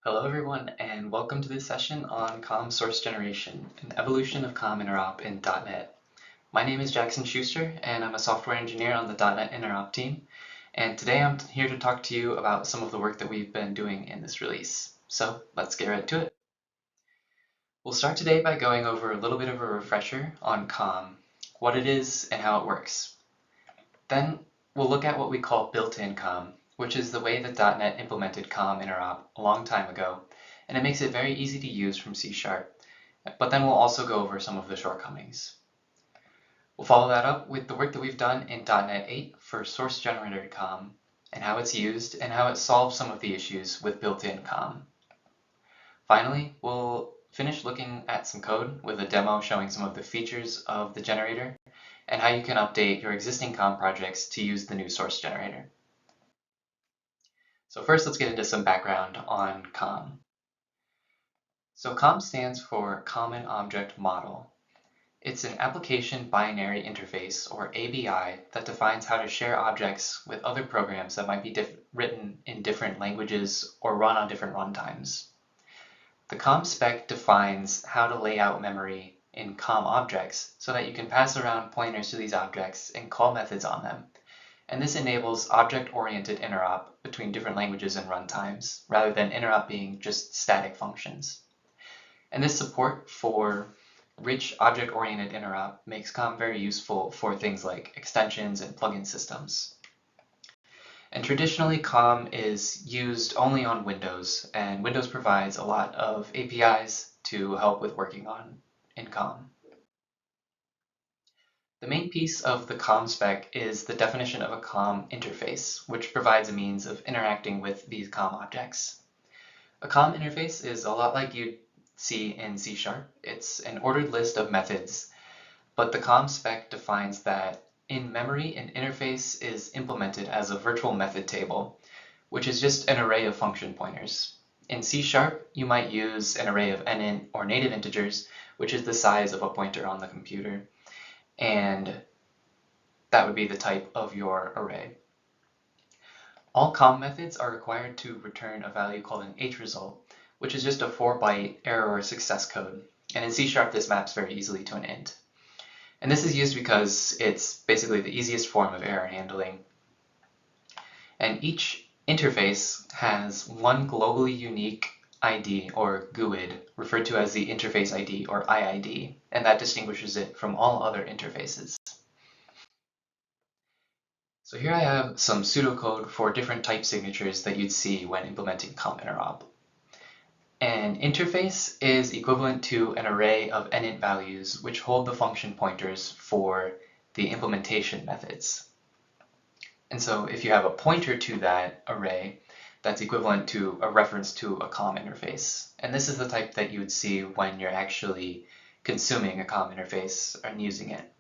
Hello everyone, and welcome to this session on Comm source generation, an evolution of Comm interop in dotnet. My name is Jackson Schuster, and I'm a software engineer on the dotnet interop team. And today I'm here to talk to you about some of the work that we've been doing in this release. So let's get right to it. We'll start today by going over a little bit of a refresher on Comm, what it is and how it works. Then we'll look at what we call built-in Comm, which is the way that dotnet implemented Comm interop a long time ago, and it makes it very easy to use from C#. But then we'll also go over some of the shortcomings. We'll follow that up with the work that we've done in dotnet 8 for source-generated Comm, and how it's used and how it solves some of the issues with built-in Comm. Finally, we'll finish looking at some code with a demo showing some of the features of the generator and how you can update your existing Comm projects to use the new source generator. So first, let's get into some background on Comm. So Comm stands for Common Object Model. It's an application binary interface, or ABI, that defines how to share objects with other programs that might be written in different languages or run on different runtimes. The Comm spec defines how to lay out memory in Comm objects so that you can pass around pointers to these objects and call methods on them. And this enables object-oriented interop between different languages and runtimes, rather than interop being just static functions. And this support for rich object-oriented interop makes Comm very useful for things like extensions and plugin systems. And traditionally, Comm is used only on Windows, and Windows provides a lot of APIs to help with working in Comm. The main piece of the Comm spec is the definition of a Comm interface, which provides a means of interacting with these Comm objects. A Comm interface is a lot like you'd see in C#. It's an ordered list of methods, but the Comm spec defines that in memory, an interface is implemented as a virtual method table, which is just an array of function pointers. In C#, you might use an array of nint or native integers, which is the size of a pointer on the computer, and that would be the type of your array. All Comm methods are required to return a value called an hresult, which is just a 4-byte error or success code, and in C# this maps very easily to an int. And this is used because it's basically the easiest form of error handling. And each interface has one globally unique ID, or GUID, referred to as the interface ID, or IID, and that distinguishes it from all other interfaces. So here I have some pseudocode for different type signatures that you'd see when implementing Comm interop. An interface is equivalent to an array of nint values which hold the function pointers for the implementation methods. And so if you have a pointer to that array, that's equivalent to a reference to a Comm interface. And this is the type that you would see when you're actually consuming a Comm interface and using it.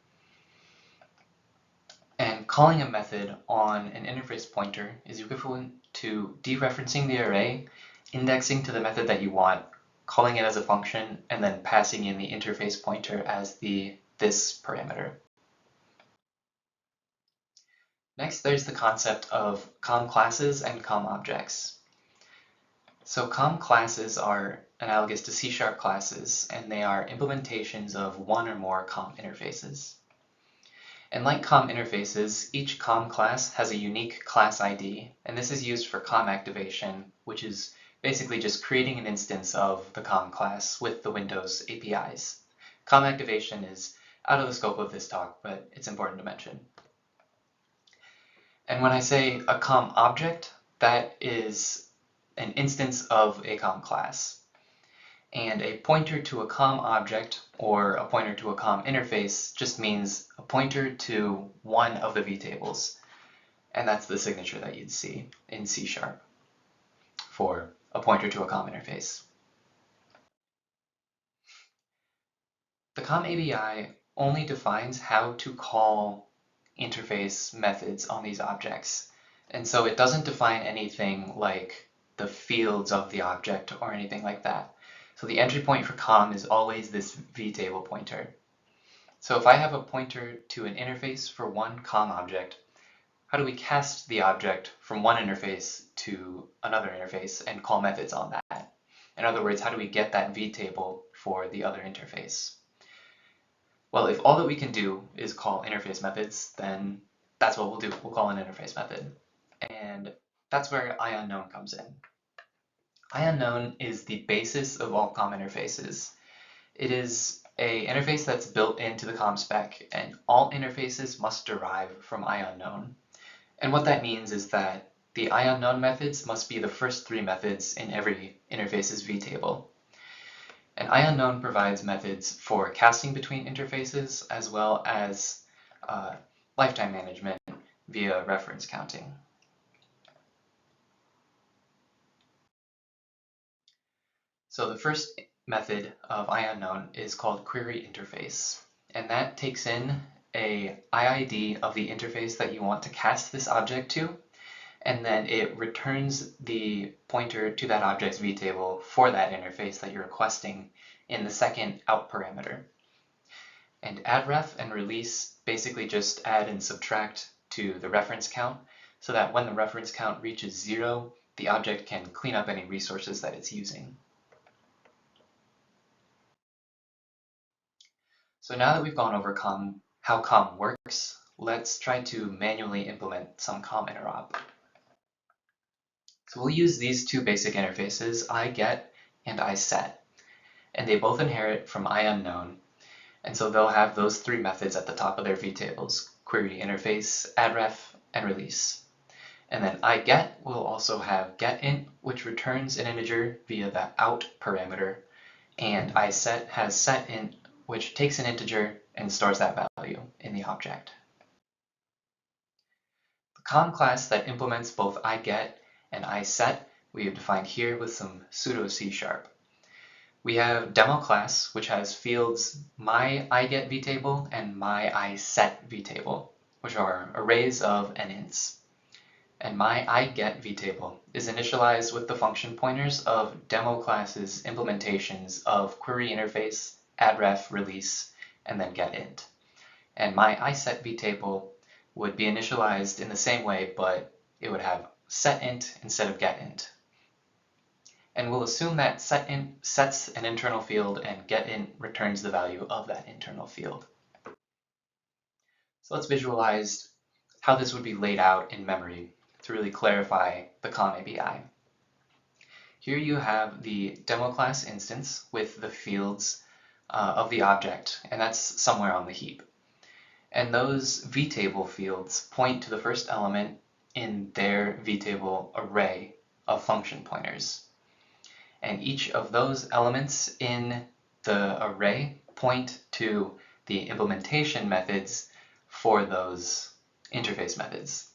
And calling a method on an interface pointer is equivalent to dereferencing the array, indexing to the method that you want, calling it as a function, and then passing in the interface pointer as this parameter. Next, there's the concept of Comm classes and Comm objects. So Comm classes are analogous to C# classes, and they are implementations of one or more Comm interfaces. And like Comm interfaces, each Comm class has a unique class ID, and this is used for Comm activation, which is basically just creating an instance of the Comm class with the Windows APIs. Comm activation is out of the scope of this talk, but it's important to mention. And when I say a Comm object, that is an instance of a Comm class. And a pointer to a Comm object or a pointer to a Comm interface just means a pointer to one of the vtables. And that's the signature that you'd see in C# for a pointer to a Comm interface. The Comm ABI only defines how to call interface methods on these objects. And so it doesn't define anything like the fields of the object or anything like that. So the entry point for Comm is always this vtable pointer. So if I have a pointer to an interface for one Comm object, how do we cast the object from one interface to another interface and call methods on that? In other words, how do we get that vtable for the other interface? Well, if all that we can do is call interface methods, then that's what we'll do. We'll call an interface method. And that's where IUnknown comes in. IUnknown is the basis of all comm interfaces. It is an interface that's built into the comm spec, and all interfaces must derive from IUnknown. And what that means is that the IUnknown methods must be the first three methods in every interface's vtable. And IUnknown provides methods for casting between interfaces as well as lifetime management via reference counting. So the first method of IUnknown is called query interface, and that takes in a IID of the interface that you want to cast this object to, and then it returns the pointer to that object's vtable for that interface that you're requesting in the second out parameter. And addref and release basically just add and subtract to the reference count so that when the reference count reaches 0, the object can clean up any resources that it's using. So now that we've gone over how comm works, let's try to manually implement some comm interop. So we'll use these two basic interfaces, iGet and iSet, and they both inherit from IUnknown, and so they'll have those three methods at the top of their vtables: query interface, addref, and release. And then iGet will also have getInt, which returns an integer via the out parameter, and iSet has setInt, which takes an integer and stores that value in the object. The Comm class that implements both iGet and iSet we have defined here with some pseudo C#. We have demo class, which has fields my iGet vtable and my iSet vtable, which are arrays of nints. And my iGet vtable is initialized with the function pointers of demo classes implementations of query interface, addref, release, and then getInt. And my iSet vtable would be initialized in the same way, but it would have setInt instead of getInt. And we'll assume that setInt sets an internal field and getInt returns the value of that internal field. So let's visualize how this would be laid out in memory to really clarify the Comm API. Here you have the demo class instance with the fields of the object, and that's somewhere on the heap. And those vtable fields point to the first element in their vtable array of function pointers. And each of those elements in the array point to the implementation methods for those interface methods.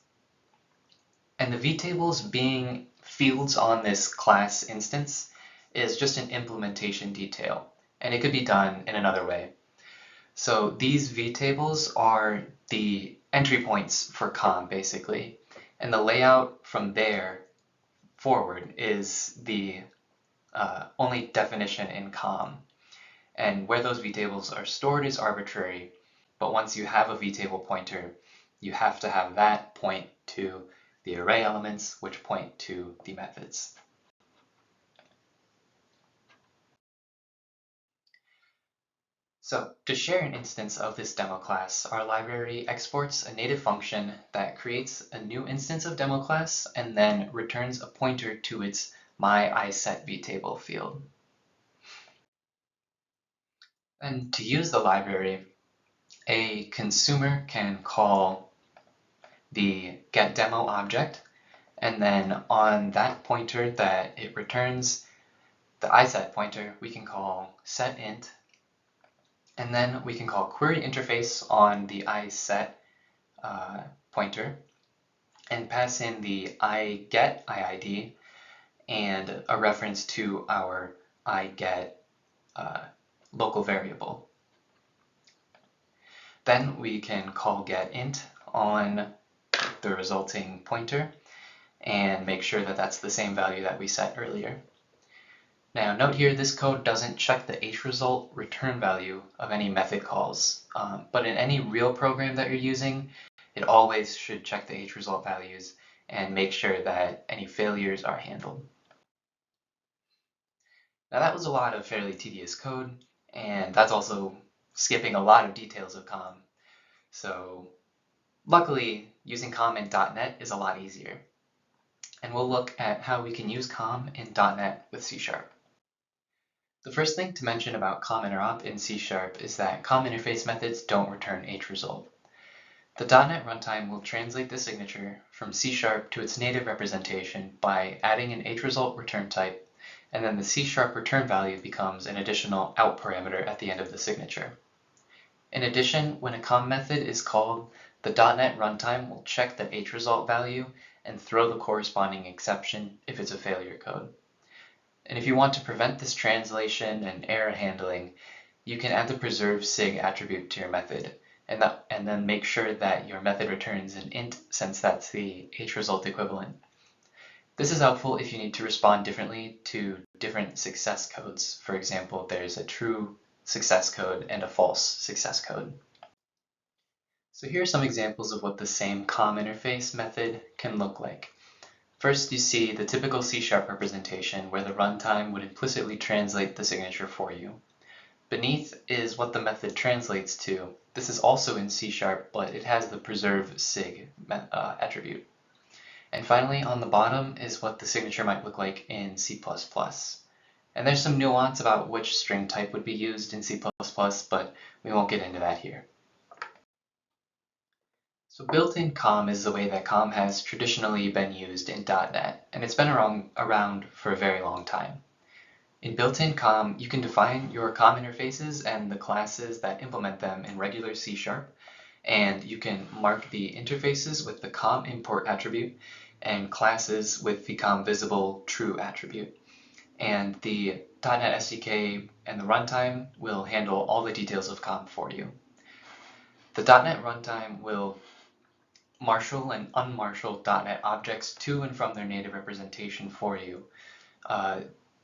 And the vtables being fields on this class instance is just an implementation detail, and it could be done in another way. So these vtables are the entry points for comm, basically, and the layout from there forward is the only definition in comm. And where those vtables are stored is arbitrary, but once you have a vtable pointer, you have to have that point to the array elements, which point to the methods. So to share an instance of this demo class, our library exports a native function that creates a new instance of demo class and then returns a pointer to its my iSet vtable field. And to use the library, a consumer can call the getDemo object, and then on that pointer that it returns, the iSet pointer, we can call setInt, and then we can call query interface on the iSet pointer and pass in the iGet IID and a reference to our iGet local variable. Then we can call getInt on the resulting pointer and make sure that that's the same value that we set earlier. Now note here, this code doesn't check the hresult return value of any method calls, but in any real program that you're using, it always should check the hresult values and make sure that any failures are handled. Now that was a lot of fairly tedious code, and that's also skipping a lot of details of Comm. So luckily, using Comm in .NET is a lot easier. And we'll look at how we can use Comm in .NET with C#. The first thing to mention about Comm interop in C# is that Comm interface methods don't return hresult. The .NET runtime will translate the signature from C# to its native representation by adding an hresult return type, and then the C# return value becomes an additional out parameter at the end of the signature. In addition, when a Comm method is called, the .NET runtime will check the hresult value and throw the corresponding exception if it's a failure code. And if you want to prevent this translation and error handling, you can add the preserve sig attribute to your method, and then make sure that your method returns an int, since that's the hresult equivalent. This is helpful if you need to respond differently to different success codes. For example, there's a true success code and a false success code. So here are some examples of what the same Comm interface method can look like. First, you see the typical C# representation where the runtime would implicitly translate the signature for you. Beneath is what the method translates to. This is also in C#, but it has the preserve sig attribute. And finally, on the bottom is what the signature might look like in C++. And there's some nuance about which string type would be used in C++, but we won't get into that here. So built-in Comm is the way that Comm has traditionally been used in .NET, and it's been around for a very long time. In built-in Comm, you can define your Comm interfaces and the classes that implement them in regular C#, and you can mark the interfaces with the Comm import attribute and classes with the Comm visible true attribute. And the .NET SDK and the runtime will handle all the details of Comm for you. The .NET runtime will marshal and unmarshal .NET objects to and from their native representation for you.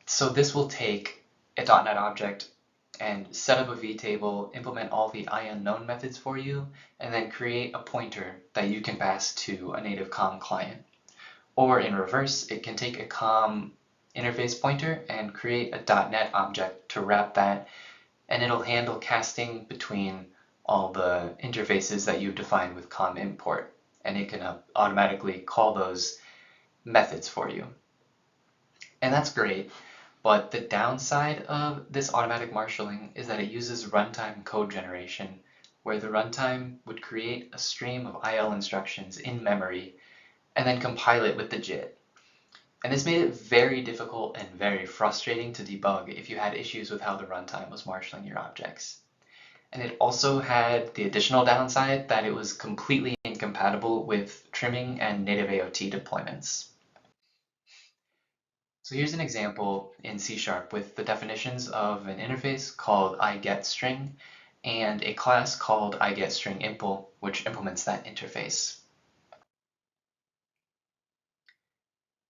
So this will take a .NET object and set up a vtable, implement all the IUnknown methods for you, and then create a pointer that you can pass to a native Comm client. Or in reverse, it can take a Comm interface pointer and create a .NET object to wrap that, and it'll handle casting between all the interfaces that you've defined with Comm import, and it can automatically call those methods for you. And that's great, but the downside of this automatic marshalling is that it uses runtime code generation, where the runtime would create a stream of IL instructions in memory and then compile it with the JIT. And this made it very difficult and very frustrating to debug if you had issues with how the runtime was marshalling your objects. And it also had the additional downside that it was completely incompatible with trimming and native AOT deployments. So here's an example in C# with the definitions of an interface called iGetString and a class called iGetStringImpl, which implements that interface.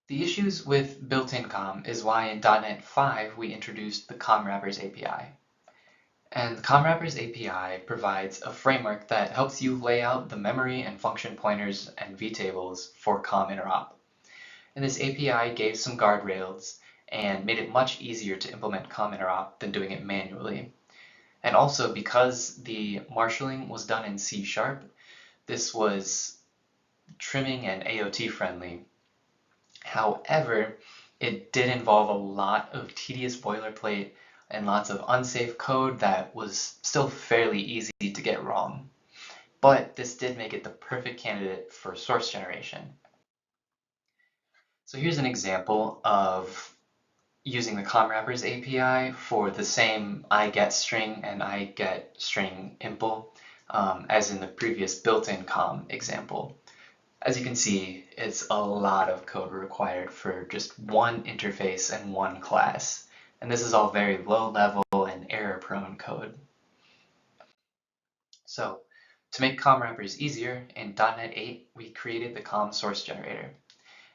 The issues with built-in Comm is why in .NET 5 we introduced the Comm Wrappers API. And the Comm Wrappers API provides a framework that helps you lay out the memory and function pointers and vtables for Comm interop. And this API gave some guardrails and made it much easier to implement Comm interop than doing it manually. And also, because the marshalling was done in C#, this was trimming and AOT friendly. However, it did involve a lot of tedious boilerplate and lots of unsafe code that was still fairly easy to get wrong. But this did make it the perfect candidate for source generation. So here's an example of using the Comm Wrappers API for the same iGetString and iGetStringImpl as in the previous built-in Comm example. As you can see, it's a lot of code required for just one interface and one class. And this is all very low level and error-prone code. So to make Comm Wrappers easier, in .NET 8, we created the Comm source generator.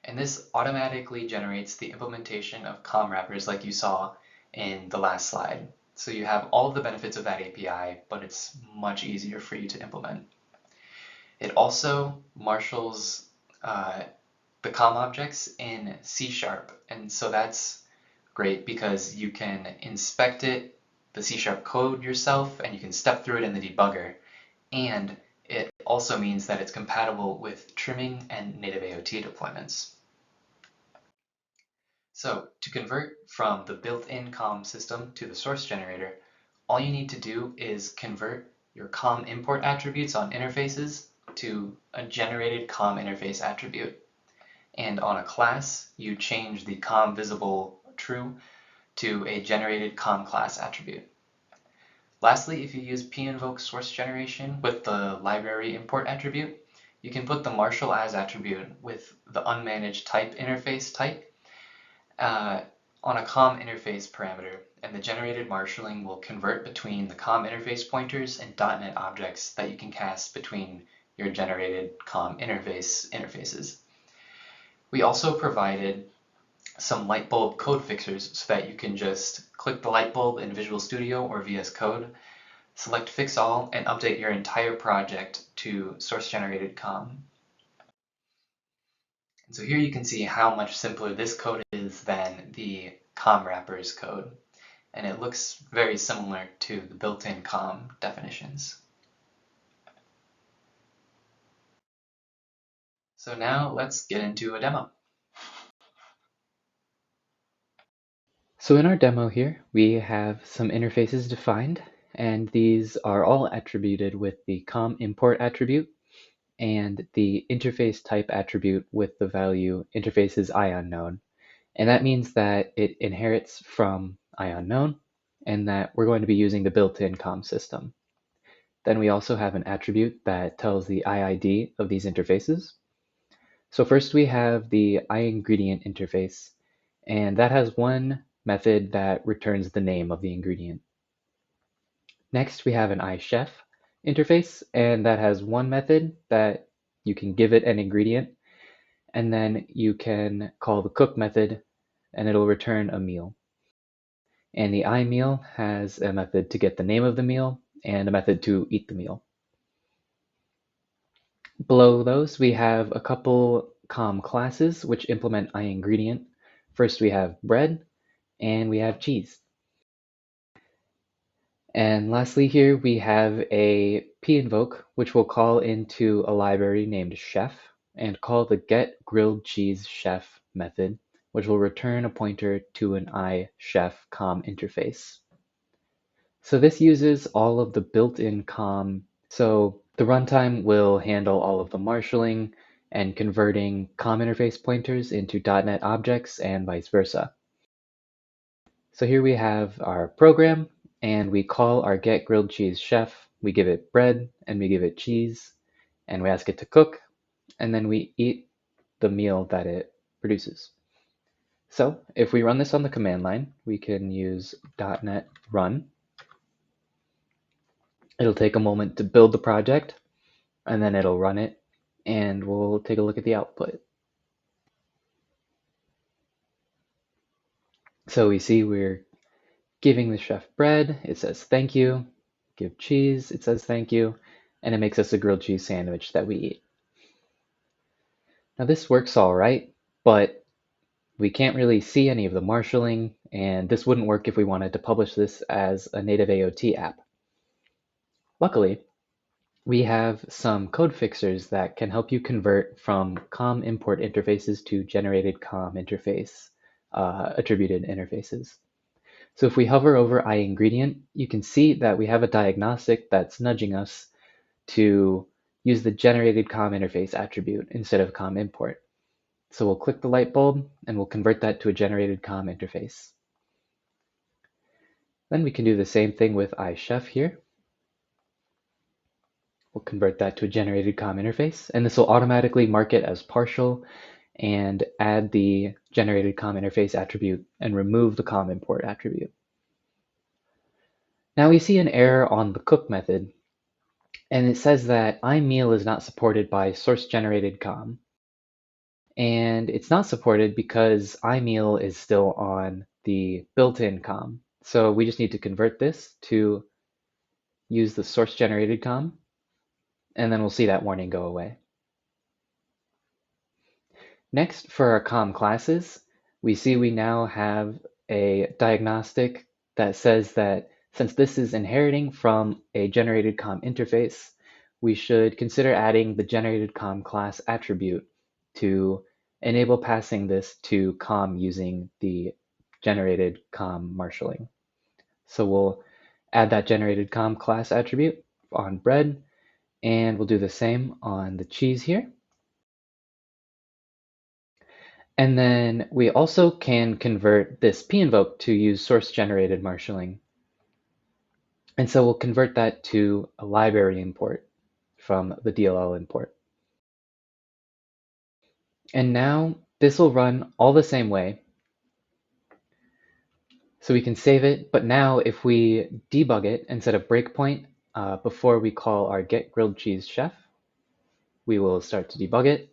And this automatically generates the implementation of Comm Wrappers like you saw in the last slide. So you have all of the benefits of that API, but it's much easier for you to implement. It also marshals the Comm objects in C#, and so that's great because you can inspect it, the C# code yourself, and you can step through it in the debugger. And it also means that it's compatible with trimming and native AOT deployments. So to convert from the built-in COM system to the source generator, all you need to do is convert your COM import attributes on interfaces to a generated COM interface attribute. And on a class, you change the COM visible true to a generated Comm class attribute. Lastly, if you use pinvoke source generation with the library import attribute, you can put the marshal as attribute with the unmanaged type interface type on a COM interface parameter, and the generated marshalling will convert between the COM interface pointers and dotnet objects that you can cast between your generated COM interfaces. We also provided some light bulb code fixers so that you can just click the light bulb in Visual Studio or VS Code, select Fix All, and update your entire project to source-generated COM. And so here you can see how much simpler this code is than the COM wrappers code, and it looks very similar to the built-in COM definitions. So now let's get into a demo. So in our demo here, we have some interfaces defined, and these are all attributed with the COM import attribute and the interface type attribute with the value interfaces IUnknown. And that means that it inherits from IUnknown and that we're going to be using the built-in COM system. Then we also have an attribute that tells the IID of these interfaces. So first we have the IIngredient interface, and that has one method that returns the name of the ingredient. Next we have an iChef interface, and that has one method that you can give it an ingredient, and then you can call the cook method and it'll return a meal. And the iMeal has a method to get the name of the meal and a method to eat the meal. Below those, we have a couple Comm classes which implement IIngredient. First, we have bread and we have cheese. And lastly here, we have a pinvoke which will call into a library named chef and call the getGrilledCheeseChef method, which will return a pointer to an iChef COM interface. So this uses all of the built-in COM. So the runtime will handle all of the marshalling and converting COM interface pointers into .NET objects and vice versa. So here we have our program, and we call our getGrilledCheeseChef. We give it bread and we give it cheese, and we ask it to cook, and then we eat the meal that it produces. So if we run this on the command line, we can use .NET run. It'll take a moment to build the project, and then it'll run it, and we'll take a look at the output. So we see we're giving the chef bread, it says thank you. Give cheese, it says thank you, and it makes us a grilled cheese sandwich that we eat. Now this works all right, but we can't really see any of the marshalling, and this wouldn't work if we wanted to publish this as a native AOT app. Luckily, we have some code fixers that can help you convert from COM import interfaces to generated COM interface attributed interfaces. So if we hover over IIngredient, you can see that we have a diagnostic that's nudging us to use the generated COM interface attribute instead of COM import. So we'll click the light bulb and we'll convert that to a generated COM interface. Then we can do the same thing with iChef here. We'll convert that to a generated COM interface, and this will automatically mark it as partial and add the generated COM interface attribute and remove the COM import attribute. Now we see an error on the cook method, and it says that iMeal is not supported by source generated COM. And it's not supported because iMeal is still on the built-in COM. So we just need to convert this to use the source generated COM, and then we'll see that warning go away. Next, for our Comm classes, we see we now have a diagnostic that says that since this is inheriting from a generated comm interface, we should consider adding the generated comm class attribute to enable passing this to comm using the generated comm marshalling. So we'll add that generated comm class attribute on bread, and we'll do the same on the cheese here. And then we also can convert this pinvoke to use source generated marshalling. And so we'll convert that to a library import from the DLL import. And now this will run all the same way. So we can save it, but now if we debug it and set a breakpoint before we call our get grilled cheese chef, we will start to debug it.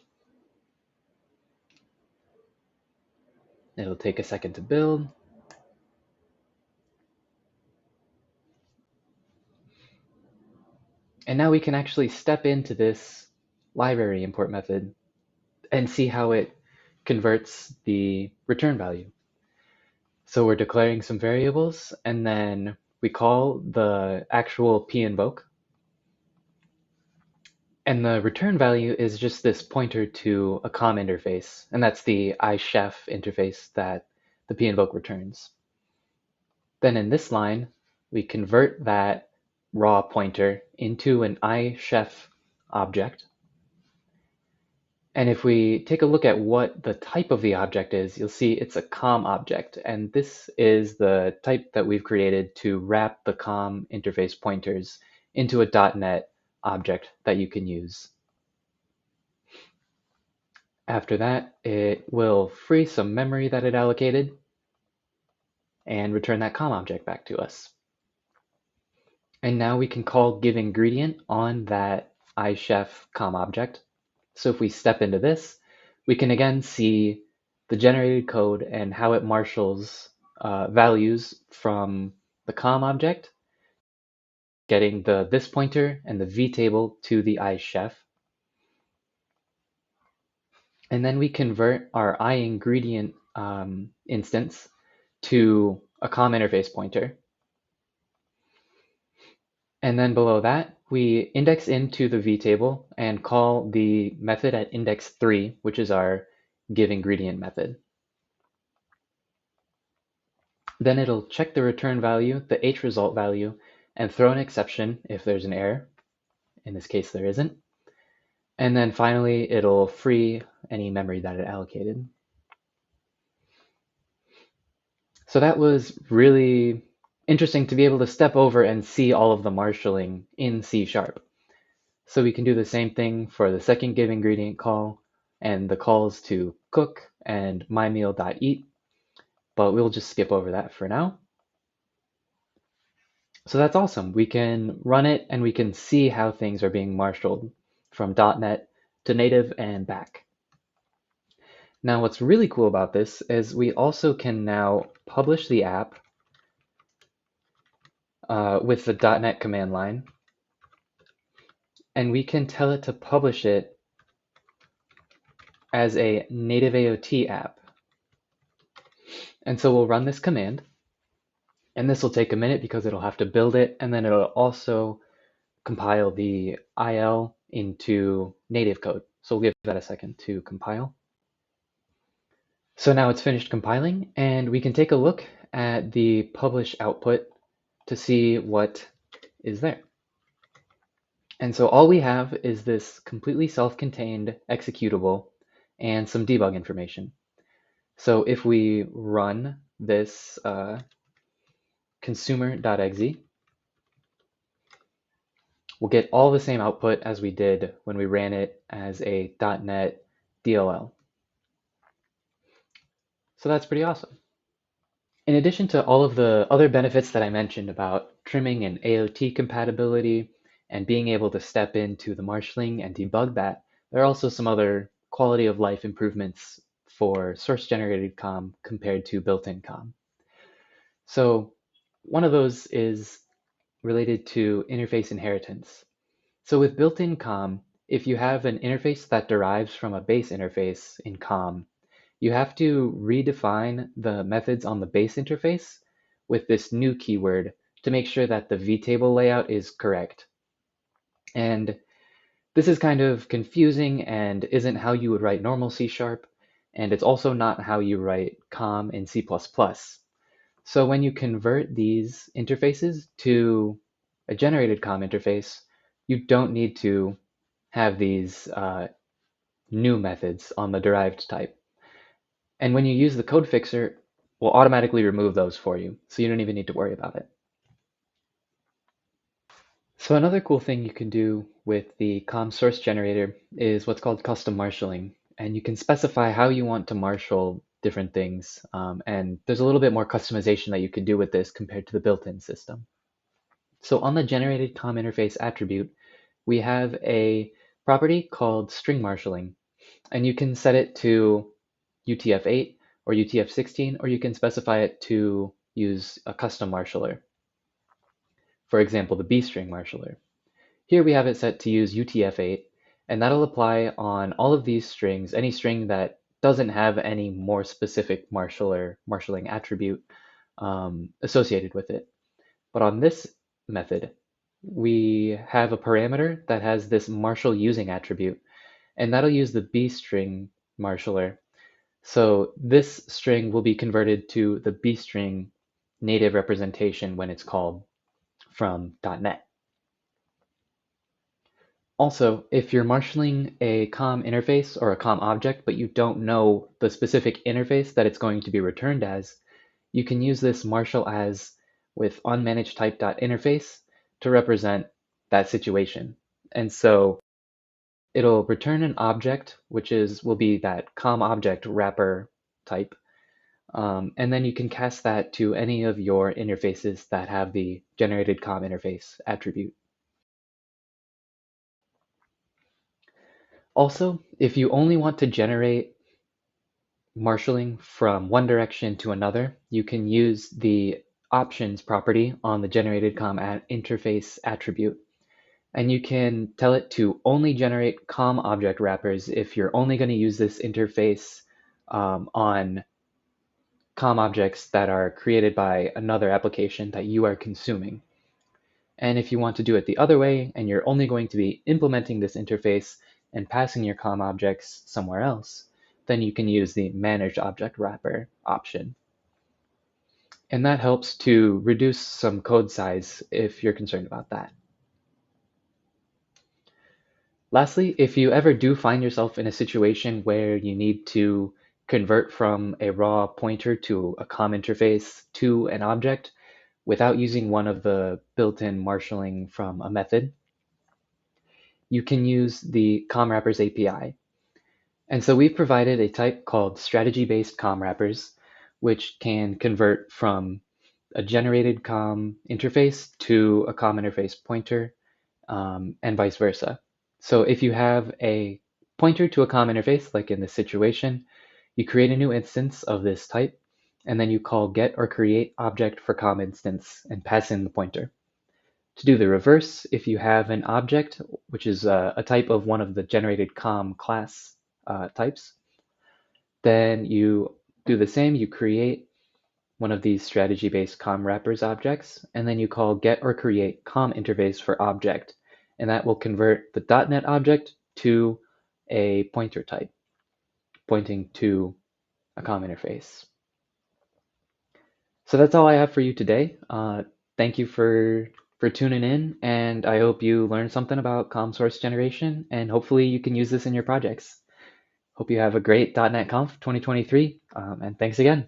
It'll take a second to build. And now we can actually step into this library import method and see how it converts the return value. So we're declaring some variables, and then we call the actual pinvoke. And the return value is just this pointer to a comm interface, and that's the iChef interface that the pinvoke returns. Then in this line, we convert that raw pointer into an iChef object. And if we take a look at what the type of the object is, you'll see it's a comm object. And this is the type that we've created to wrap the comm interface pointers into a dotnet object that you can use. After that, it will free some memory that it allocated and return that comm object back to us. And now we can call giveIngredient on that iChef comm object. So if we step into this, we can again see the generated code and how it marshals values from the comm object, getting the this pointer and the vtable to the iChef. And then we convert our IUngredient instance to a comm interface pointer. And then below that, we index into the vtable and call the method at index 3, which is our giveIngredient method. Then it'll check the return value, the hResult value, and throw an exception if there's an error. In this case, there isn't. And then finally, it'll free any memory that it allocated. So that was really interesting to be able to step over and see all of the marshalling in C#. So we can do the same thing for the second giveIngredient call and the calls to cook and mymeal.eat, but we'll just skip over that for now. So that's awesome. We can run it and we can see how things are being marshaled from .NET to native and back. Now what's really cool about this is we also can now publish the app with the .NET command line, and we can tell it to publish it as a native AOT app. And so we'll run this command, and this will take a minute because it'll have to build it, and then it'll also compile the IL into native code. So we'll give that a second to compile. So now it's finished compiling, and we can take a look at the publish output to see what is there. And so all we have is this completely self-contained executable and some debug information. So if we run this consumer.exe, we'll get all the same output as we did when we ran it as a .NET DLL. So that's pretty awesome. In addition to all of the other benefits that I mentioned about trimming and AOT compatibility and being able to step into the marshalling and debug that, there are also some other quality of life improvements for source-generated comm compared to built-in comm. So one of those is related to interface inheritance. So with built-in comm, if you have an interface that derives from a base interface in comm, you have to redefine the methods on the base interface with this new keyword to make sure that the vtable layout is correct. And this is kind of confusing and isn't how you would write normal C#, and it's also not how you write COM in C++. So when you convert these interfaces to a generated COM interface, you don't need to have these new methods on the derived type. And when you use the code fixer, we'll automatically remove those for you, so you don't even need to worry about it. So another cool thing you can do with the COM source generator is what's called custom marshalling. And you can specify how you want to marshal different things. And there's a little bit more customization that you can do with this compared to the built-in system. So on the generated COM interface attribute, we have a property called string marshalling. And you can set it to UTF-8 or UTF-16, or you can specify it to use a custom marshaller. For example, the B-string marshaller. Here we have it set to use UTF-8, and that'll apply on all of these strings, any string that doesn't have any more specific marshalling attribute associated with it. But on this method, we have a parameter that has this marshal using attribute, and that'll use the B-string marshaller. So this string will be converted to the B-string native representation when it's called from .NET. Also, if you're marshalling a COM interface or a COM object, but you don't know the specific interface that it's going to be returned as, you can use this marshal as with onManageType.interface to represent that situation. And so it'll return an object, which will be that COM object wrapper type. And then you can cast that to any of your interfaces that have the generated COM interface attribute. Also, if you only want to generate marshalling from one direction to another, you can use the options property on the generated COM interface attribute. And you can tell it to only generate COM object wrappers if you're only going to use this interface on COM objects that are created by another application that you are consuming. And if you want to do it the other way, and you're only going to be implementing this interface and passing your COM objects somewhere else, then you can use the Manage Object Wrapper option. And that helps to reduce some code size if you're concerned about that. Lastly, if you ever do find yourself in a situation where you need to convert from a raw pointer to a COM interface to an object without using one of the built-in marshalling from a method, you can use the COM wrappers API. And so we've provided a type called strategy-based COM wrappers, which can convert from a generated COM interface to a COM interface pointer, and vice versa. So if you have a pointer to a COM interface, like in this situation, you create a new instance of this type, and then you call get or create object for COM instance and pass in the pointer. To do the reverse, if you have an object, which is a type of one of the generated Comm class types, then you do the same. You create one of these strategy-based COM wrappers objects, and then you call get or create COM interface for object, and that will convert the .NET object to a pointer type, pointing to a COM interface. So that's all I have for you today. Thank you for tuning in, and I hope you learned something about COM source generation, and hopefully you can use this in your projects. Hope you have a great .NET Conf 2023, and thanks again.